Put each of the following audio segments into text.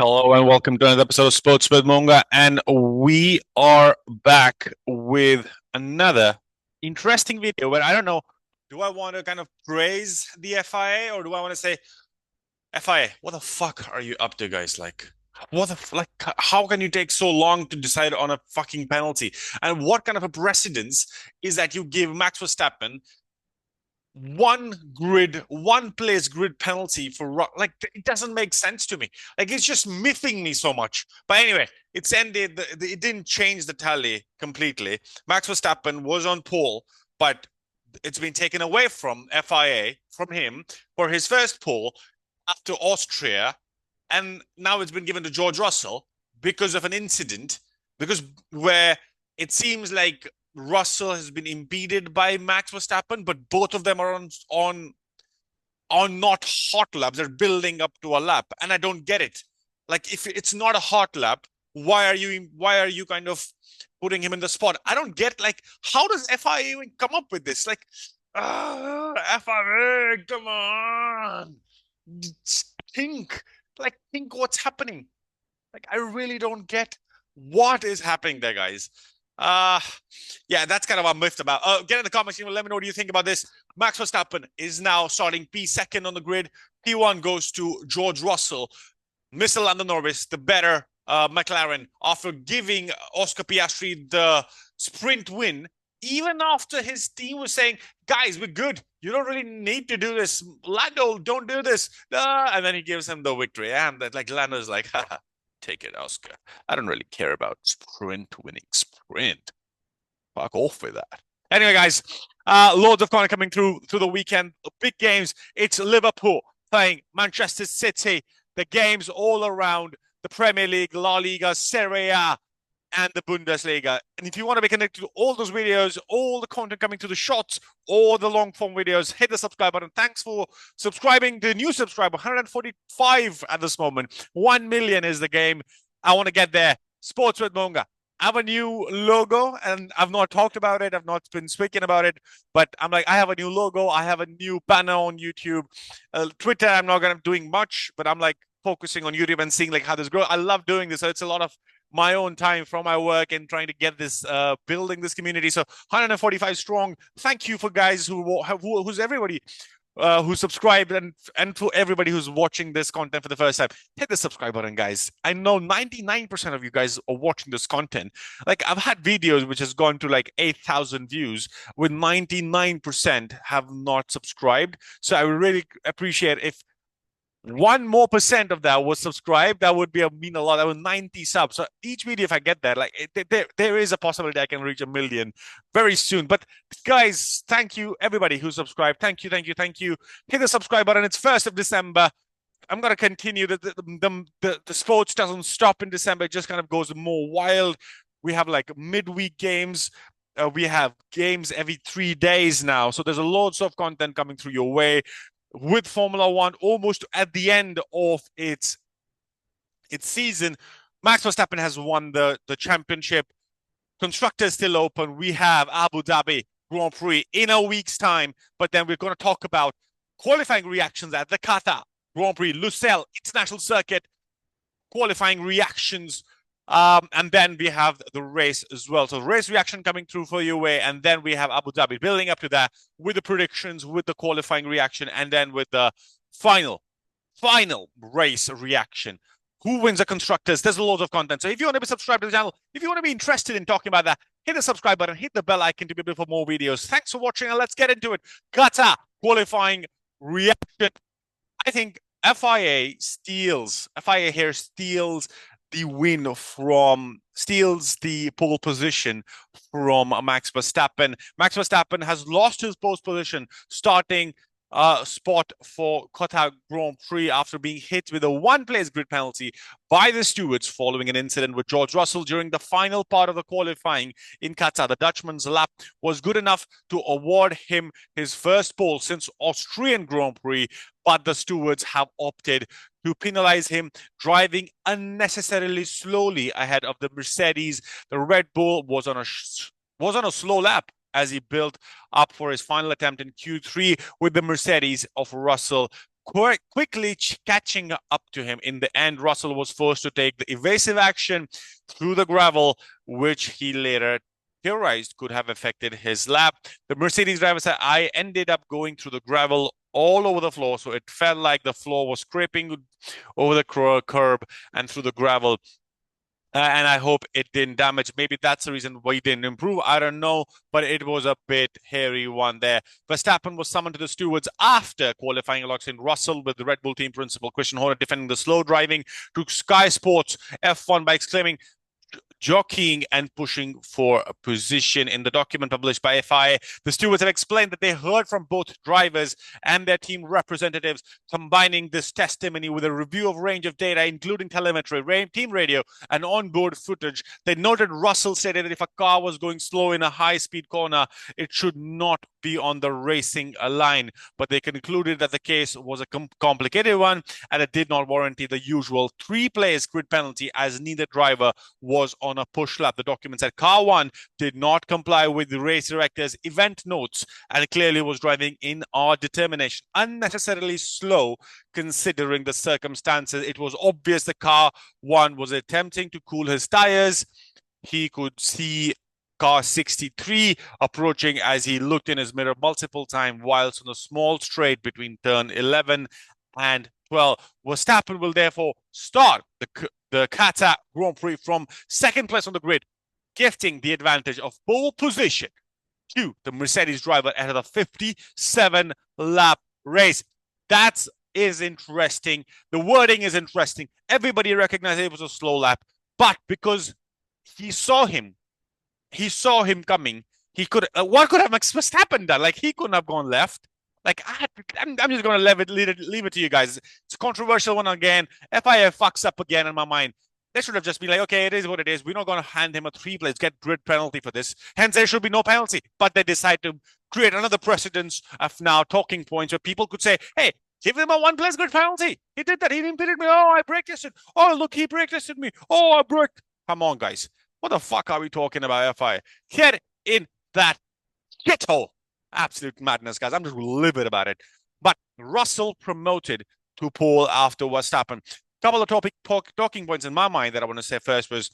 Hello and welcome to another episode of Sportswithmongha, and we are back with another interesting video. But I don't know, do I want to kind of praise the FIA or do I want to say, FIA, what the fuck are you up to, guys? Like, how can you take so long to decide on a fucking penalty? And what kind of a precedence is that you give Max Verstappen one place grid penalty for like it doesn't make sense to me. Like it's just mything me so much. But anyway, it's ended. It didn't change the tally completely. Max Verstappen was on pole, but it's been taken away from FIA from him for his first pole after Austria, and now it's been given to George Russell because of an incident. Because where it seems like Russell has been impeded by Max Verstappen, but both of them are on not hot laps. They're building up to a lap, and I don't get it. Like if it's not a hot lap, why are you kind of putting him in the spot? I don't get like how does FIA even come up with this? Like, FIA, come on, think think what's happening. Like I really don't get what is happening there, guys. Uh yeah, that's kind of what I'm miffed about. Get in the comments, let me know what you think about this. Max Verstappen is now starting P2 on the grid. P1 goes to George Russell. Mr. Lando Norris, the better McLaren, after giving Oscar Piastri the sprint win, even after his team was saying, guys, we're good. You don't really need to do this. Lando, don't do this. And then he gives him the victory. And that, like, Lando's like, haha, take it, Oscar. I don't really care about sprint winning. Sprint. Fuck off with that. Anyway, guys, loads of content coming through the weekend. Big games. It's Liverpool playing Manchester City. The games all around the Premier League, La Liga, Serie A, and the Bundesliga. And if you want to be connected to all those videos, all the content coming to the shots, or the long form videos, hit the subscribe button. Thanks for subscribing. The new subscriber, 145 at this moment. 1 million is the game. I want to get there. Sports with Monga. I have a new logo, and I've not talked about it. I've not been speaking about it, but I'm like, I have a new logo. I have a new banner on YouTube. Twitter, I'm not going to doing much, but I'm like focusing on YouTube and seeing like how this grows. I love doing this. So it's a lot of my own time from my work and trying to get this building this community. So 145 strong. Thank you for guys who's everybody who subscribed, and to everybody who's watching this content for the first time. Hit the subscribe button, guys. I know 99% of you guys are watching this content. Like I've had videos which has gone to like 8,000 views, with 99% have not subscribed. So I would really appreciate if 1% more of that was subscribed. That would mean a lot. That was 90 subs. So each video, if I get that, like there is a possibility I can reach a million very soon. But guys, thank you everybody who subscribed. Thank you, thank you, thank you. Hit the subscribe button. It's 1st of December. I'm gonna continue. The sports doesn't stop in December. It just kind of goes more wild. We have like midweek games. We have games every 3 days now. So there's a loads of content coming through your way, with Formula One almost at the end of its season. Max Verstappen has won the championship. Constructors still open. We have Abu Dhabi Grand Prix in a week's time, but then we're going to talk about qualifying reactions at the Qatar Grand Prix, Lusail International Circuit, qualifying reactions. And then we have the race as well. So race reaction coming through for your way. And then we have Abu Dhabi building up to that with the predictions, with the qualifying reaction, and then with the final race reaction. Who wins the constructors? There's a lot of content. So if you want to be subscribed to the channel, if you want to be interested in talking about that, hit the subscribe button, hit the bell icon to be able for more videos. Thanks for watching, and let's get into it. Qatar qualifying reaction. I think FIA here steals the pole position from Max Verstappen. Max Verstappen has lost his pole position starting spot for Qatar Grand Prix after being hit with a one-place grid penalty by the stewards following an incident with George Russell during the final part of the qualifying in Qatar. The Dutchman's lap was good enough to award him his first pole since Austrian Grand Prix, but the stewards have opted to penalize him, driving unnecessarily slowly ahead of the Mercedes. The Red Bull was on a slow lap as he built up for his final attempt in Q3, with the Mercedes of Russell quickly catching up to him. In the end, Russell was forced to take the evasive action through the gravel, which he later theorized could have affected his lap. The Mercedes driver said, I ended up going through the gravel all over the floor, so it felt like the floor was scraping over the curb and through the gravel. And I hope it didn't damage. Maybe that's the reason why he didn't improve. I don't know, but it was a bit hairy one there. Verstappen was summoned to the stewards after qualifying alongside Russell, with the Red Bull team principal Christian Horner defending the slow driving to Sky Sports F1 by exclaiming, jockeying and pushing for a position. In the document published by FIA, the stewards have explained that they heard from both drivers and their team representatives, combining this testimony with a review of range of data, including telemetry, team radio, and onboard footage. They noted Russell stated that if a car was going slow in a high-speed corner, it should not be on the racing line, but they concluded that the case was a complicated one and it did not warrant the usual 3-place grid penalty, as neither driver was on a push lap. The document said car 1 did not comply with the race director's event notes and clearly was driving in our determination unnecessarily slow considering the circumstances. It was obvious the car 1 was attempting to cool his tires. He could see car 63 approaching as he looked in his mirror multiple times whilst on a small straight between turn 11 and 12. Verstappen will therefore start the Qatar Grand Prix from second place on the grid, gifting the advantage of pole position to the Mercedes driver ahead of the 57-lap race. That is interesting. The wording is interesting. Everybody recognized it was a slow lap, but because he saw him coming. He could. What could have Max Verstappen done? Like, he couldn't have gone left. Like, I'm just going to leave it to you guys. It's a controversial one again. FIA fucks up again in my mind. They should have just been like, okay, it is what it is. We're not going to hand him a 3-place get grid penalty for this. Hence, there should be no penalty. But they decide to create another precedence of now talking points where people could say, hey, give him a 1-place grid penalty. He did that. He impeded me. Oh, I brake tested. Oh, look, he brake tested me. Oh, I braked. Come on, guys. What the fuck are we talking about, FIA? Get in that shithole. Absolute madness, guys. I'm just livid about it. But Russell promoted to pole after Verstappen. Couple of talking points in my mind that I want to say first was,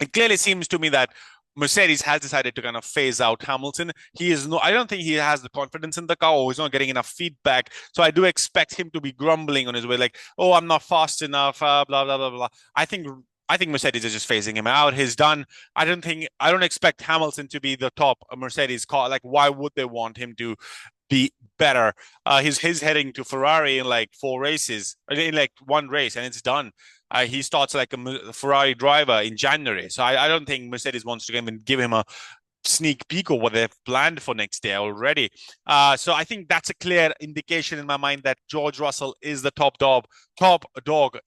it clearly seems to me that Mercedes has decided to kind of phase out Hamilton. I don't think he has the confidence in the car, or he's not getting enough feedback. So I do expect him to be grumbling on his way, like, oh, I'm not fast enough, blah, blah, blah, blah. I think Mercedes is just phasing him out. He's done. I don't expect Hamilton to be the top Mercedes car. Like, why would they want him to be better? He's heading to Ferrari in like 4 races, in like 1 race, and it's done. He starts like a Ferrari driver in January. So I don't think Mercedes wants to even give him a sneak peek of what they've planned for next year already. So I think that's a clear indication in my mind that George Russell is the top dog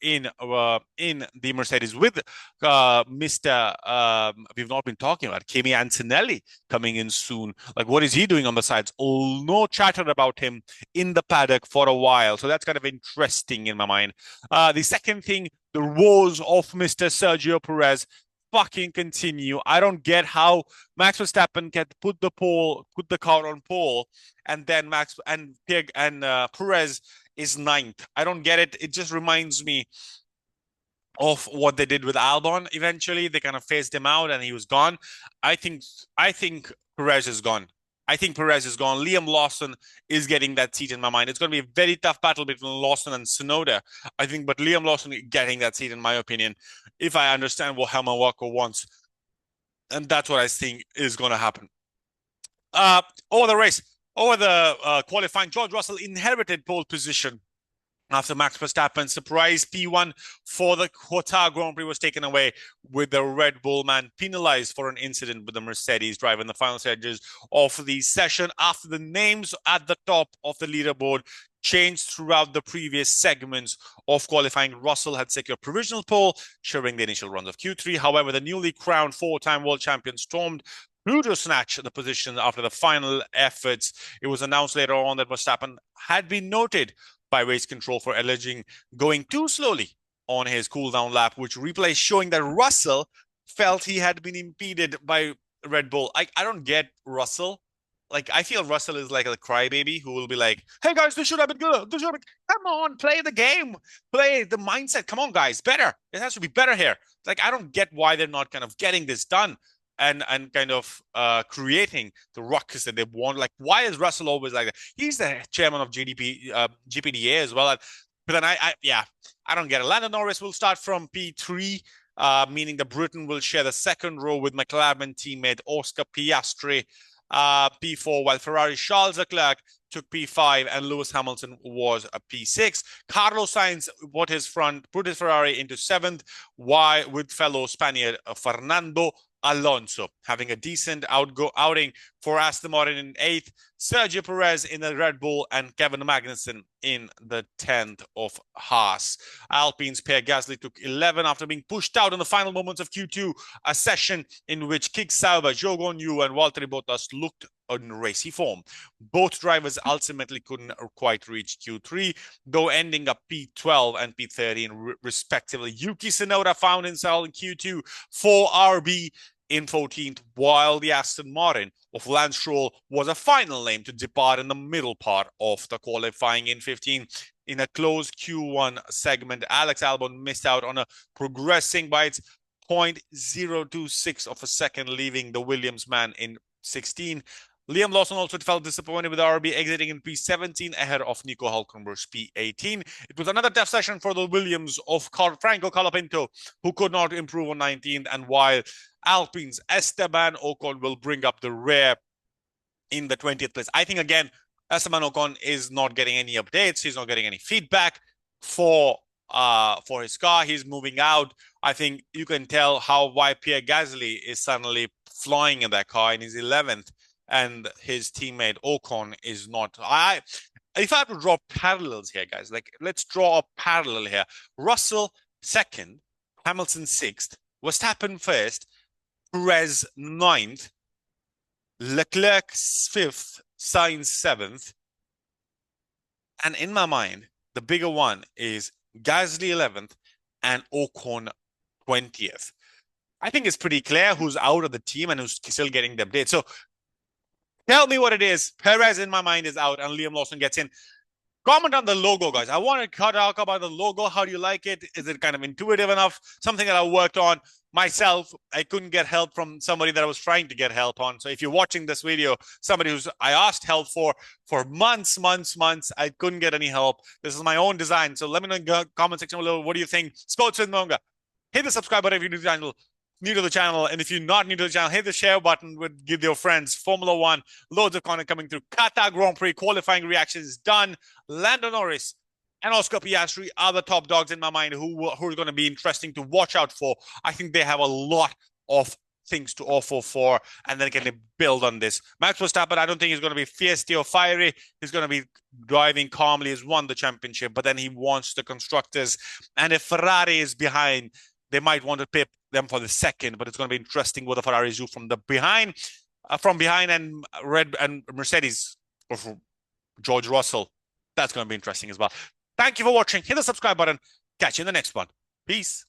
in the Mercedes, with Mr. We've not been talking about Kimi Antonelli coming in soon. Like, what is he doing on the sides? Oh, no chatter about him in the paddock for a while. So that's kind of interesting in my mind. The second thing, the woes of Mr. Sergio Perez fucking continue. I don't get how Max Verstappen can put the car on pole, and then Perez is 9th. I don't get it. It just reminds me of what they did with Albon. Eventually, they kind of phased him out, and he was gone. I think Perez is gone. Liam Lawson is getting that seat in my mind. It's going to be a very tough battle between Lawson and Tsunoda, I think, but Liam Lawson getting that seat in my opinion, if I understand what Helmut Marko wants. And that's what I think is going to happen. Over the qualifying, George Russell inherited pole position after Max Verstappen surprise P1 for the Qatar Grand Prix was taken away, with the Red Bull man penalized for an incident with the Mercedes driver in the final stages of the session, after the names at the top of the leaderboard changed throughout the previous segments of qualifying. Russell had secured provisional pole during the initial rounds of Q3. However, the newly crowned 4-time world champion stormed through to snatch the position after the final efforts. It was announced later on that Verstappen had been noted by race control for alleging going too slowly on his cooldown lap, which replay showing that Russell felt he had been impeded by Red Bull. I don't get Russell. like I feel Russell is like a crybaby who will be like, "Hey guys, this should have been good. This should have been. Come on, play the game, play the mindset. Come on, guys, better. It has to be better here." Like I don't get why they're not kind of getting this done and kind of creating the ruckus that they want. Like, why is Russell always like that? He's the chairman of GPDA as well. But then yeah, I don't get it. Lando Norris will start from P3. Meaning the Briton will share the second row with McLaren teammate Oscar Piastri. P4, while Ferrari Charles Leclerc took P5 and Lewis Hamilton was a P6. Carlos Sainz put his Ferrari into 7th, while with fellow Spaniard Fernando Alonso having a decent outing for Aston Martin in 8th, Sergio Perez in the Red Bull, and Kevin Magnussen in the 10th of Haas. Alpine's Pierre Gasly took 11 after being pushed out in the final moments of Q2, a session in which Kik Sauber, Zhou Guanyu, and Valtteri Bottas looked in racy form. Both drivers ultimately couldn't quite reach Q3, though ending up P12 and P13 respectively. Yuki Tsunoda found himself in Q2 for RB in 14th, while the Aston Martin of Lance Stroll was a final lane to depart in the middle part of the qualifying in 15. In a close Q1 segment, Alex Albon missed out on a progressing by its 0.026 of a second, leaving the Williams man in 16. Liam Lawson also felt disappointed with RB exiting in P17 ahead of Nico Hülkenberg's P18. It was another tough session for the Williams of Franco Colapinto, who could not improve on 19th, and while Alpine's Esteban Ocon will bring up the rear in the 20th place. I think, again, Esteban Ocon is not getting any updates. He's not getting any feedback for his car. He's moving out. I think you can tell why Pierre Gasly is suddenly flying in that car and he's 11th, and his teammate Ocon is not. If I have to draw parallels here, guys, like let's draw a parallel here. Russell 2nd, Hamilton 6th, Verstappen 1st, Perez 9th, Leclerc 5th, Sainz 7th. And in my mind, the bigger one is Gasly 11th and Ocon 20th. I think it's pretty clear who's out of the team and who's still getting the update. So tell me what it is. Perez, in my mind, is out and Liam Lawson gets in. Comment on the logo, guys. I want to talk about the logo. How do you like it? Is it kind of intuitive enough? Something that I worked on myself. I couldn't get help from somebody that I was trying to get help on. So if you're watching this video, somebody I asked help for months, I couldn't get any help. This is my own design. So let me know in the comment section below. What do you think? Sportswithmongha. Hit the subscribe button if you're new to the channel, and if you're not new to the channel, hit the share button with your friends. Formula One, loads of content coming through. Qatar Grand Prix qualifying reactions done. Lando Norris and Oscar Piastri are the top dogs in my mind who are going to be interesting to watch out for. I think they have a lot of things to offer for, and then can they build on this. Max Verstappen, I don't think he's going to be fierce or fiery. He's going to be driving calmly. He's won the championship, but then he wants the constructors. And if Ferrari is behind, they might want to pip them for the second, but it's going to be interesting what the Ferraris do from behind, and Mercedes or George Russell. That's going to be interesting as well. Thank you for watching. Hit the subscribe button. Catch you in the next one. Peace.